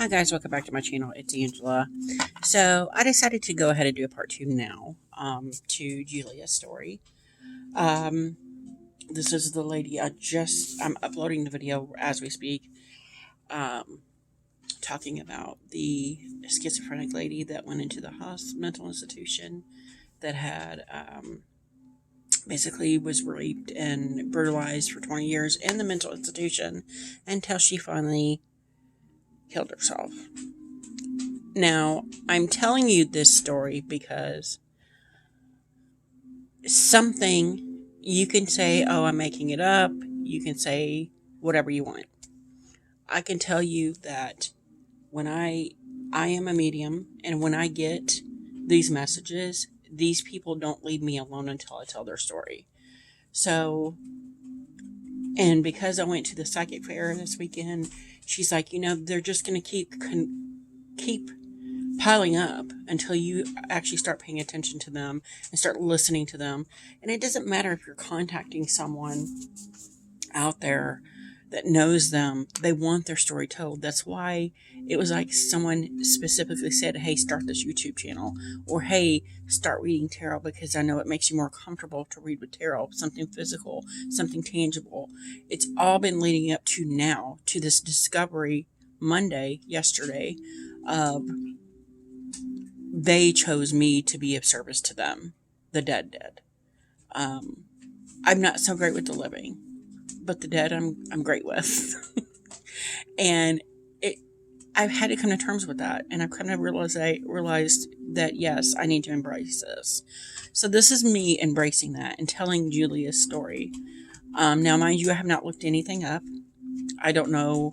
Hi guys, welcome back to my channel. It's Angela. So I decided to go ahead and do a part 2 now to Julia's story. Um, this is the lady I'm uploading the video as we speak, um, talking about the schizophrenic lady that went into the mental institution that had basically was raped and brutalized for 20 years in the mental institution until she finally killed herself. Now, I'm telling you this story because something you can say, oh, I'm making it up. You can say whatever you want. I can tell you that when I am a medium, and when I get these messages, these people don't leave me alone until I tell their story. So, and because I went to the psychic fair this weekend, she's like, they're just going to keep piling up until you actually start paying attention to them and start listening to them. And it doesn't matter if you're contacting someone out there that knows them, they want their story told. That's why it was like someone specifically said, hey, start this YouTube channel, or hey, start reading tarot, because I know it makes you more comfortable to read with tarot, something physical, something tangible. It's all been leading up to now, to this discovery Monday, yesterday, of they chose me to be of service to them, the dead. Um, I'm not so great with the living, but the dead I'm great with. And I've had to come to terms with that, and I've kind of realized that yes, I need to embrace this. So this is me embracing that and telling Julia's story. Now, mind you, I have not looked anything up. I don't know.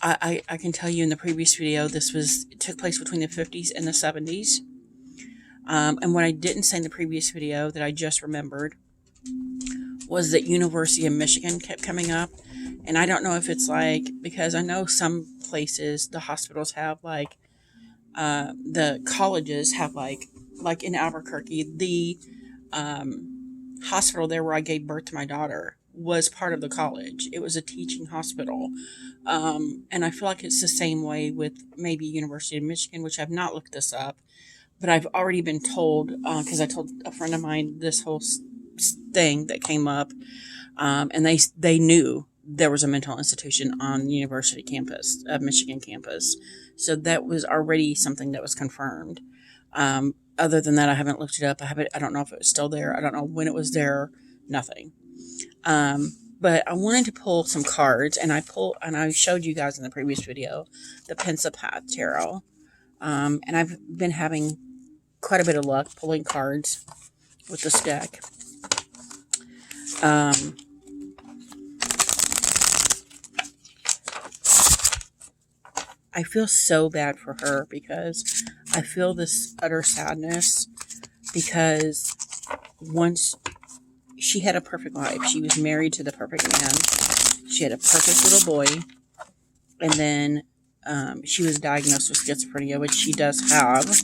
I can tell you in the previous video, it took place between the 50s and the 70s. And what I didn't say in the previous video that I just remembered was that University of Michigan kept coming up. And I don't know if it's because I know some places, the hospitals have the colleges have like in Albuquerque, the hospital there where I gave birth to my daughter was part of the college. It was a teaching hospital. And I feel like it's the same way with maybe University of Michigan, which I've not looked this up, but I've already been told, because I told a friend of mine this whole thing that came up, and they knew there was a mental institution on the University campus of Michigan campus. So that was already something that was confirmed. Other than that, I haven't looked it up. I don't know if it was still there. I don't know when it was there. Nothing. But I wanted to pull some cards, and I showed you guys in the previous video the Pensipath Tarot. And I've been having quite a bit of luck pulling cards with this deck. I feel so bad for her because I feel this utter sadness, because once she had a perfect life. She was married to the perfect man. She had a perfect little boy. And then she was diagnosed with schizophrenia, which she does have.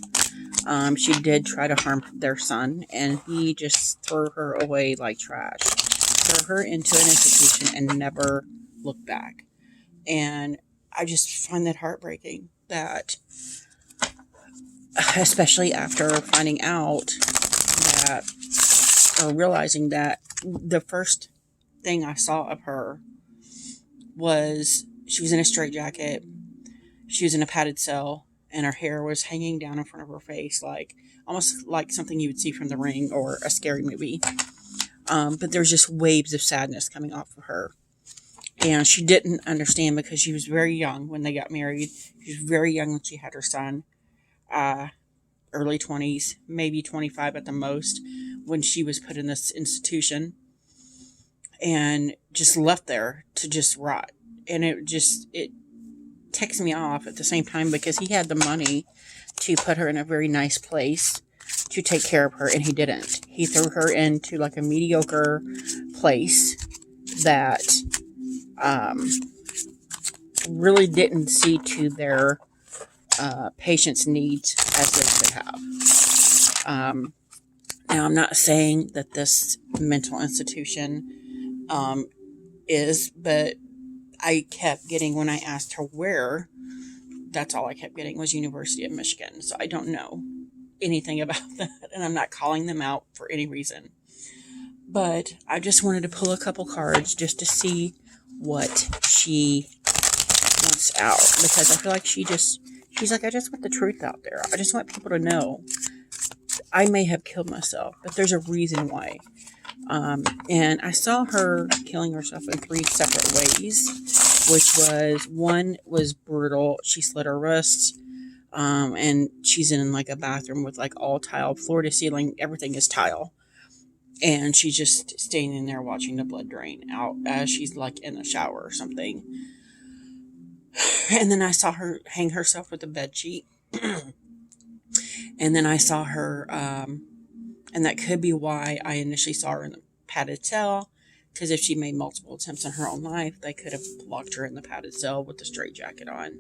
She did try to harm their son, and he just threw her away like trash. Threw her into an institution and never looked back. And I just find that heartbreaking, that especially after finding out that, or realizing that the first thing I saw of her was she was in a straitjacket, she was in a padded cell, and her hair was hanging down in front of her face, almost like something you would see from The Ring or a scary movie. But there's just waves of sadness coming off of her. And she didn't understand because she was very young when they got married. She was very young when she had her son. Early 20s, maybe 25 at the most, when she was put in this institution and just left there to just rot. And it ticks me off at the same time, because he had the money to put her in a very nice place to take care of her, and he didn't. He threw her into like a mediocre place that really didn't see to their patients' needs as they could have. Now, I'm not saying that this mental institution but I kept getting, when I asked her where, that's all I kept getting was University of Michigan. So I don't know anything about that, and I'm not calling them out for any reason. But I just wanted to pull a couple cards just to see what she wants out, because I feel like she's like, I just want the truth out there. I just want people to know I may have killed myself, but there's a reason why. And I saw her killing herself in 3 separate ways, which was, one was brutal. She slit her wrists, and she's in like a bathroom with like all tile, floor to ceiling, everything is tile. And she's just standing there watching the blood drain out as she's like in the shower or something. And then I saw her hang herself with a bed sheet. And then I saw her, and that could be why I initially saw her in the padded cell, because if she made multiple attempts on her own life, they could have locked her in the padded cell with the straitjacket on.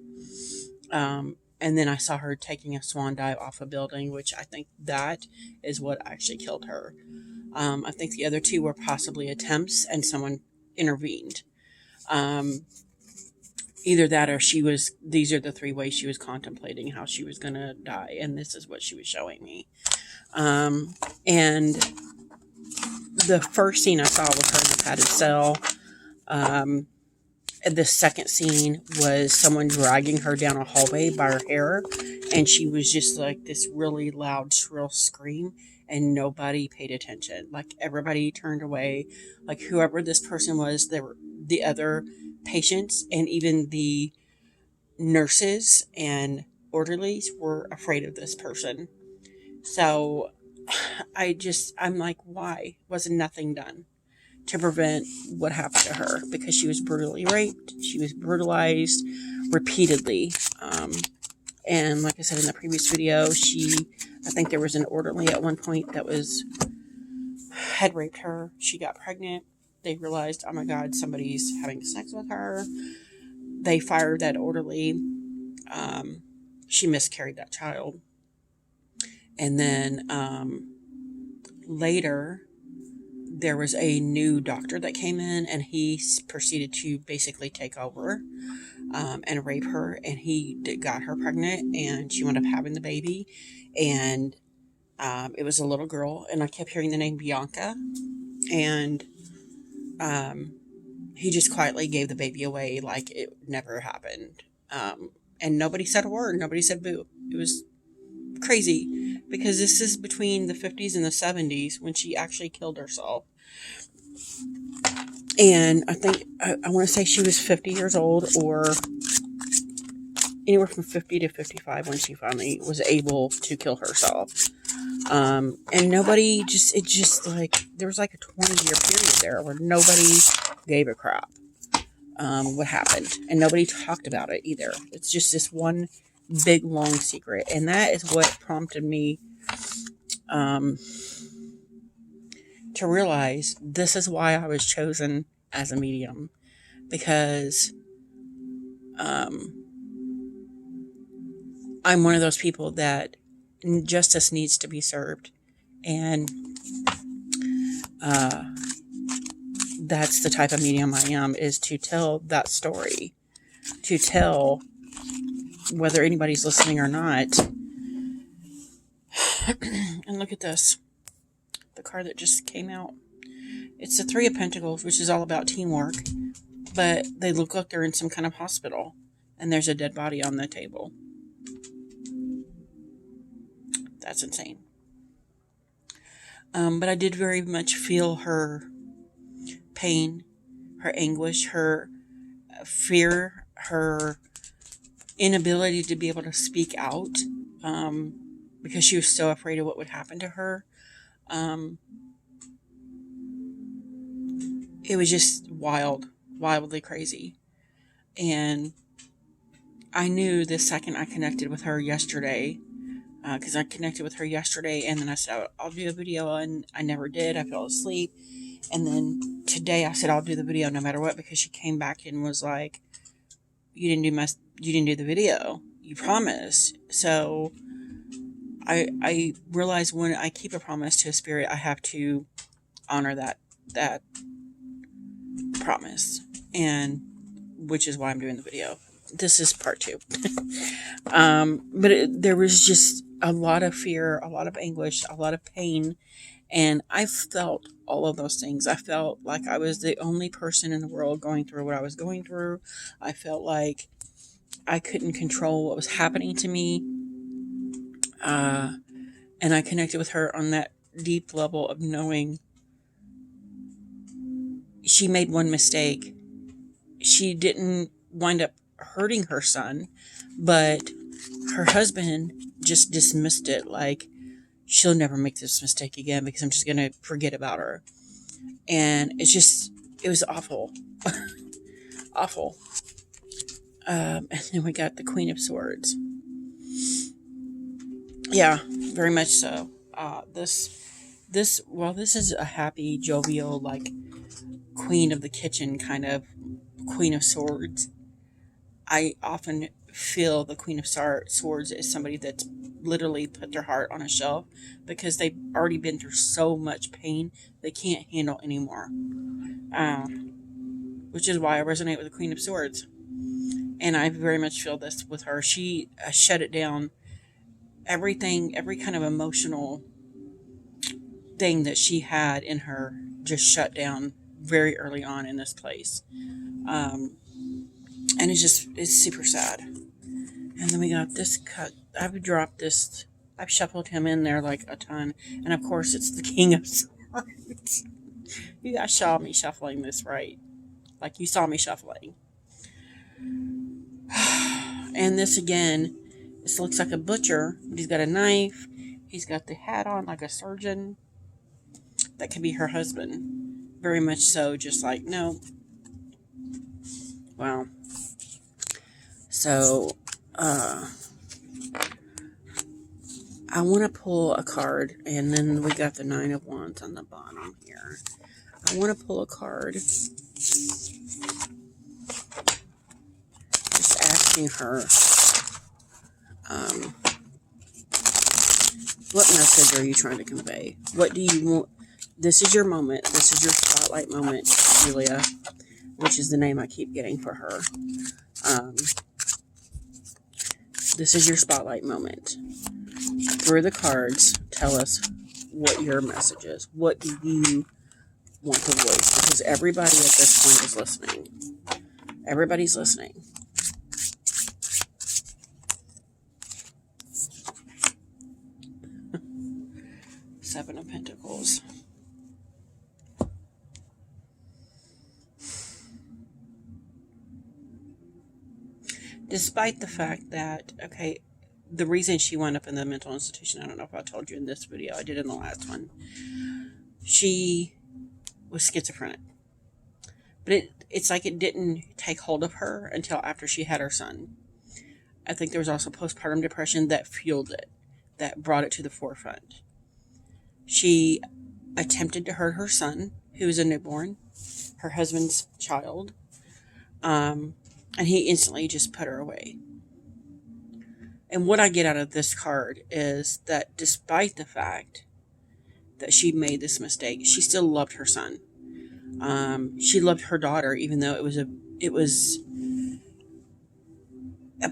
And then I saw her taking a swan dive off a building, which I think that is what actually killed her. I think the other 2 were possibly attempts and someone intervened. Either that or these are the 3 ways she was contemplating how she was going to die. And this is what she was showing me. And the first scene I saw was her in the padded cell. The second scene was someone dragging her down a hallway by her hair. And she was just like this really loud, shrill scream. And nobody paid attention. Like, everybody turned away. Like, whoever this person was, there were the other patients and even the nurses and orderlies were afraid of this person. So I'm like, why wasn't nothing done to prevent what happened to her? Because she was brutally raped. She was brutalized repeatedly. And like I said in the previous video, I think there was an orderly at one point that had raped her. She got pregnant. They realized, oh my God, somebody's having sex with her. They fired that orderly. She miscarried that child. And then later, there was a new doctor that came in, and he proceeded to basically take over and rape her. And he got her pregnant, and she wound up having the baby. And it was a little girl, and I kept hearing the name Bianca. And he just quietly gave the baby away like it never happened. And nobody said a word. Nobody said boo. It was crazy, because this is between the 50s and the 70s when she actually killed herself. And I think, I want to say she was 50 years old, or anywhere from 50 to 55 when she finally was able to kill herself. And nobody like, there was like a 20-year period there where nobody gave a crap what happened. And nobody talked about it either. It's just this one big, long secret. And that is what prompted me to realize this is why I was chosen as a medium. Because I'm one of those people that justice needs to be served. And that's the type of medium I am, is to tell that story. To tell, whether anybody's listening or not. And look at this. The card that just came out. It's the 3 of Pentacles, which is all about teamwork. But they look like they're in some kind of hospital. And there's a dead body on the table. That's insane. But I did very much feel her pain, her anguish, her fear, her inability to be able to speak out, because she was so afraid of what would happen to her. It was just wildly crazy. And I knew the second I connected with her yesterday, because I connected with her yesterday, and then I said, I'll do a video, and I never did. I fell asleep. And then today I said, I'll do the video no matter what, because she came back and was like, you didn't do the video. You promised. So I realized when I keep a promise to a spirit, I have to honor that promise. And which is why I'm doing the video. This is part 2. There was just a lot of fear, a lot of anguish, a lot of pain. And I felt all of those things. I felt like I was the only person in the world going through what I was going through. I felt like I couldn't control what was happening to me. And I connected with her on that deep level of knowing she made one mistake. She didn't wind up hurting her son, but her husband just dismissed it like, she'll never make this mistake again because I'm just going to forget about her. And it was awful. Awful. And then we got the Queen of Swords. Yeah, very much so. This is a happy, jovial, like, queen of the kitchen kind of Queen of Swords, I often feel the Queen of Swords is somebody that's literally put their heart on a shelf because they've already been through so much pain they can't handle anymore. Which is why I resonate with the Queen of Swords. And I very much feel this with her. She shut it down. Everything, every kind of emotional thing that she had in her just shut down very early on in this place. And it's super sad. And then we got this cut. I've shuffled him in there like a ton. And of course it's the King of Swords. You guys saw me shuffling this, right? Like you saw me shuffling. And this again, this looks like a butcher, but he's got a knife. He's got the hat on like a surgeon. That could be her husband. Very much so, just like, no. Wow. So, I want to pull a card, and then we got the Nine of Wands on the bottom here. I want to pull a card. Just asking her, what message are you trying to convey? What do you want? This is your moment. This is your spotlight moment, Julia, which is the name I keep getting for her. This is your spotlight moment. Through the cards, tell us what your message is. What do you want to voice? Because everybody at this point is listening. Everybody's listening. Seven of Pentacles. Despite the fact that, okay, the reason she wound up in the mental institution, I don't know if I told you in this video, I did in the last one. She was schizophrenic. But it's like it didn't take hold of her until after she had her son. I think there was also postpartum depression that fueled it, that brought it to the forefront. She attempted to hurt her son, who was a newborn, her husband's child, and he instantly just put her away. And what I get out of this card is that despite the fact that she made this mistake, she still loved her son. She loved her daughter, even though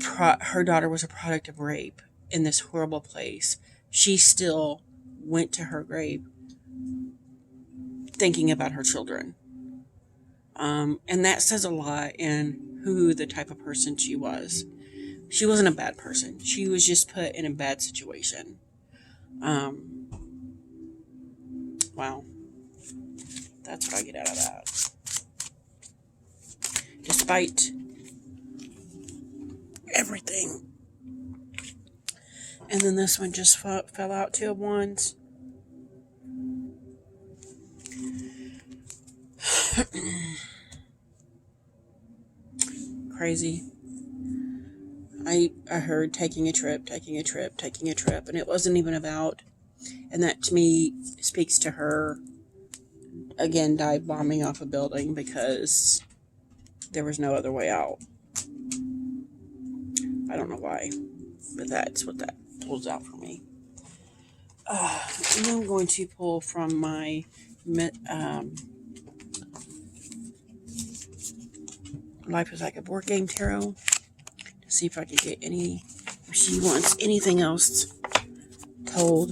her daughter was a product of rape in this horrible place. She still went to her grave thinking about her children. And that says a lot in who the type of person she was. She wasn't a bad person. She was just put in a bad situation. Wow. That's what I get out of that. Despite everything. And then this one just fell out, Two of Wands. Crazy. I heard taking a trip, and it wasn't even about, and that to me speaks to her, again, dive bombing off a building because there was no other way out. I don't know why, but that's what that pulls out for me. And I'm going to pull from my Life is Like a Board Game Tarot to see if I can get if she wants anything else told,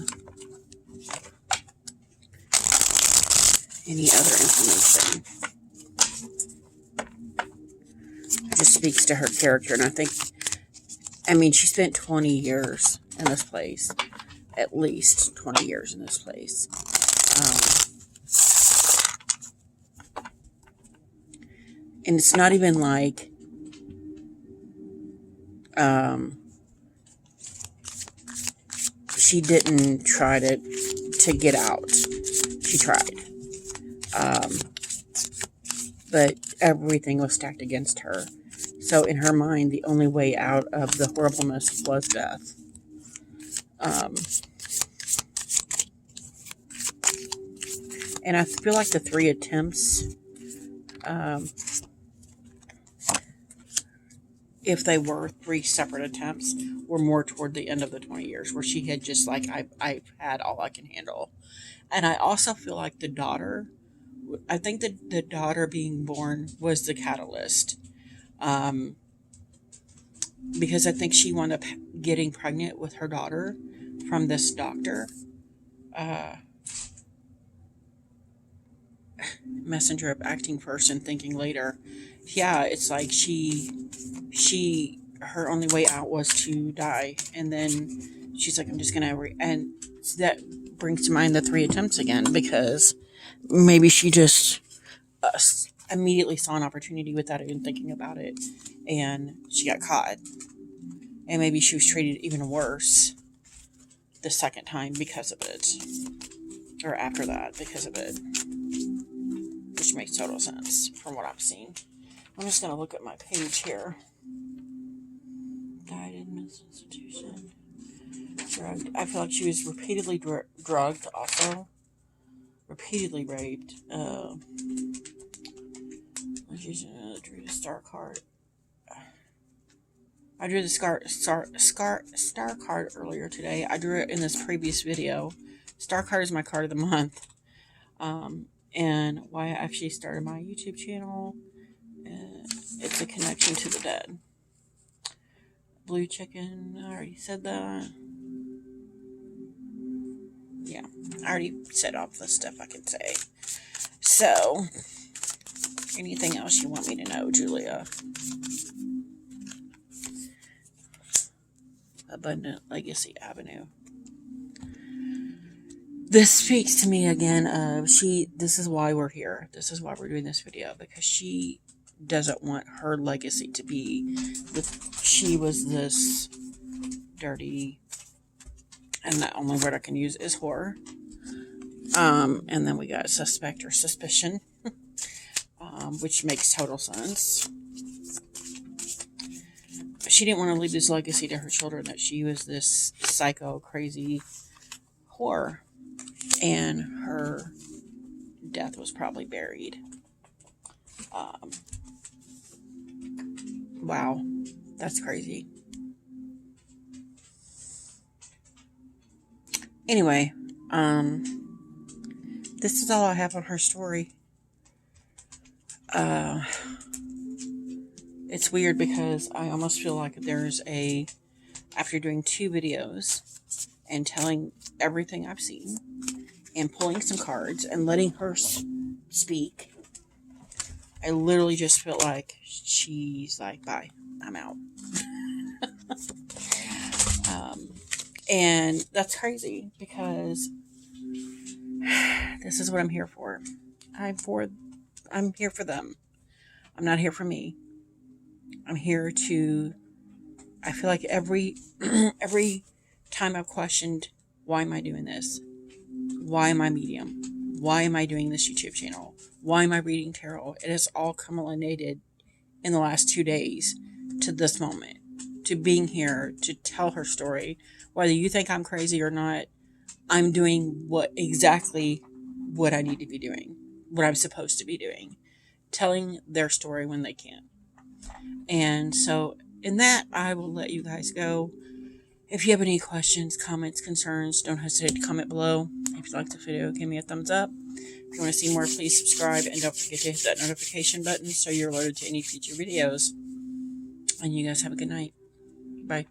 any other information. It just speaks to her character, and she spent 20 years in this place, at least 20 years in this place. And it's not even like she didn't try to get out. She tried. But everything was stacked against her. So in her mind, the only way out of the horribleness was death. And I feel like the 3 attempts, if they were 3 separate attempts, were more toward the end of the 20 years, where she had just like, I've had all I can handle. And I also feel like the daughter, I think that the daughter being born was the catalyst. Because I think she wound up getting pregnant with her daughter from this doctor. Messenger of acting first and thinking later. Yeah, it's like her only way out was to die. And then she's like, I'm just going to, and that brings to mind the 3 attempts again, because maybe she just immediately saw an opportunity without even thinking about it, and she got caught. And maybe she was treated even worse the second time because of it, or after that because of it, which makes total sense from what I've seen. I'm just going to look at my page here. Died in mental institution. Drugged. I feel like she was repeatedly drugged also. Repeatedly raped. Drew the star card. I drew the star card earlier today. I drew it in this previous video. Star card is my card of the month. And why I actually started my YouTube channel. It's a connection to the dead. Blue chicken. I already said that. Yeah, I already said all the stuff I can say. So, anything else you want me to know, Julia? Abundant Legacy Avenue. This speaks to me again of this is why we're here. This is why we're doing this video, because she doesn't want her legacy to be she was this dirty, and the only word I can use is whore. And then we got suspect or suspicion, which makes total sense. She didn't want to leave this legacy to her children that she was this psycho, crazy whore, and her death was probably buried. Wow, that's crazy. Anyway, this is all I have on her story. It's weird because I almost feel like after doing 2 videos and telling everything I've seen and pulling some cards and letting her speak, I literally just feel like she's like, bye, I'm out. And that's crazy because this is what I'm here for. I'm here for them. I'm not here for me. I'm here I feel like every time I've questioned, why am I doing this? Why am I medium? Why am I doing this YouTube channel? Why am I reading tarot? It has all culminated in the last 2 days to this moment, to being here to tell her story. Whether you think I'm crazy or not, I'm doing exactly what I need to be doing, what I'm supposed to be doing, telling their story when they can. And so in that, I will let you guys go. If you have any questions, comments, concerns, don't hesitate to comment below. If you like the video, give me a thumbs up. If you want to see more, please subscribe, and don't forget to hit that notification button so you're alerted to any future videos. And you guys have a good night. Bye.